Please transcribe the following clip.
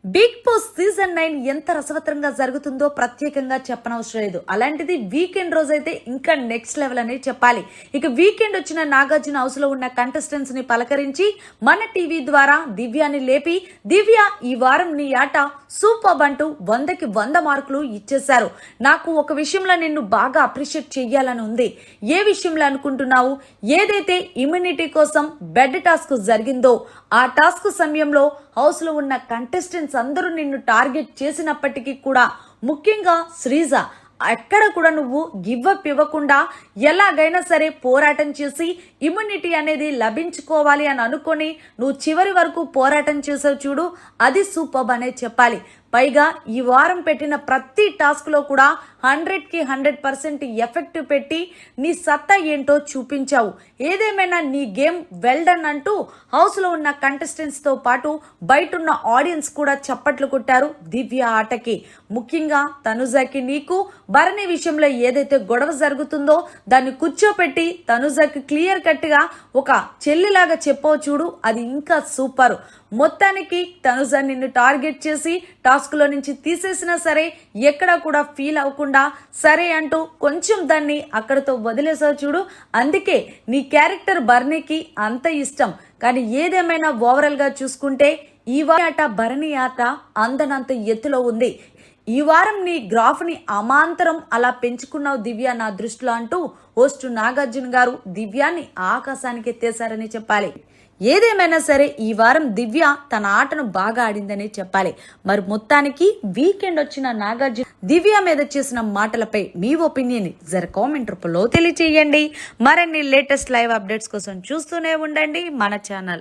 Big boss season 9 ఎంత రసవత్తరంగా జరుగుతుందో ప్రత్యేకంగా చెప్పనవసరం లేదు. అలాంటిది వీకెండ్ రోజైతే ఇంకా నెక్స్ట్ లెవెల్ అని చెప్పాలి. ఇక వీకెండ్ వచ్చిన నాగార్జున హౌస్ లో ఉన్న కంటెస్టెంట్స్ ని పలకరించి మన టీవీ ద్వారా దివ్యాని లేపి, దివ్య ఈ వారం నీ ఆట సూపర్ అంటూ 100కి 100 మార్కులు ఇచ్చేశారు. నాకు ఒక విషయంలో నిన్ను బాగా అప్రిషియేట్ చెయ్యాలని ఉంది. ఏ విషయంలో అనుకుంటున్నావు? ఏదైతే ఇమ్యూనిటీ కోసం బెడ్ టాస్క్ జరిగిందో ఆ టాస్క్ సమయంలో హౌస్ లో ఉన్న కంటెస్టెంట్స్ అందరూ నిన్ను టార్గెట్ చేసినప్పటికీ కూడా, ముఖ్యంగా శ్రీజ, ఎక్కడ కూడా నువ్వు గివ్ అప్ ఇవ్వకుండా ఎలాగైనా సరే పోరాటం చేసి ఇమ్యూనిటీ అనేది లభించుకోవాలి అని అనుకొని నువ్వు చివరి వరకు పోరాటం చేసావు చూడు, అది సూపర్ అనే చెప్పాలి. పైగా ఈ వారం పెట్టిన ప్రతి టాస్క్ లో కూడా 100కి 100% ఎఫెక్ట్ పెట్టి నీ సత్తా ఏంటో చూపించావు. ఏదేమైనా నీ గేమ్ వెల్ డన్ అంటూ హౌస్ లో ఉన్న కంటెస్టెంట్స్ తో పాటు బయట ఉన్న ఆడియన్స్ కూడా చప్పట్లు కొట్టారు దివ్య ఆటకి. ముఖ్యంగా తనుజకి, నీకు భరణి విషయంలో ఏదైతే గొడవ జరుగుతుందో దాన్ని కూర్చోపెట్టి తనుజకి క్లియర్ కట్ గా ఒక చెల్లిలాగా చెప్పవు చూడు, అది ఇంకా సూపర్. మొత్తానికి తనుజ నిన్ను టార్గెట్ చేసి టాస్క్ లో నుంచి తీసేసినా సరే ఎక్కడా కూడా ఫీల్ అవ్వకుండా సరే అంటూ కొంచెం దాన్ని అక్కడతో వదిలేసావు చూడు. అందుకే నీ క్యారెక్టర్ భరణికి అంత ఇష్టం. కానీ ఏదేమైనా ఓవరాల్ గా చూసుకుంటే ఈ ఆట భరణి ఆట అందనంత ఎత్తులో ఉంది. ఈ వారం నీ గ్రాఫ్ ని అమాంతరం అలా పెంచుకున్నావు దివ్య నా దృష్టిలో అంటూ హోస్ట్ నాగార్జున గారు దివ్యాన్ని ఆకాశానికి ఎత్తేశారని చెప్పాలి. ఏదేమైనా సరే ఈ వారం దివ్య తన ఆటను బాగా ఆడిందని చెప్పాలి. మరి మొత్తానికి వీకెండ్ వచ్చిన నాగార్జున దివ్య మీద చేసిన మాటలపై మీ ఒపీనియన్ కామెంట్ రూపంలో తెలియజేయండి. మరిన్ని లేటెస్ట్ లైవ్ అప్డేట్స్ కోసం చూస్తూనే ఉండండి మన ఛానల్.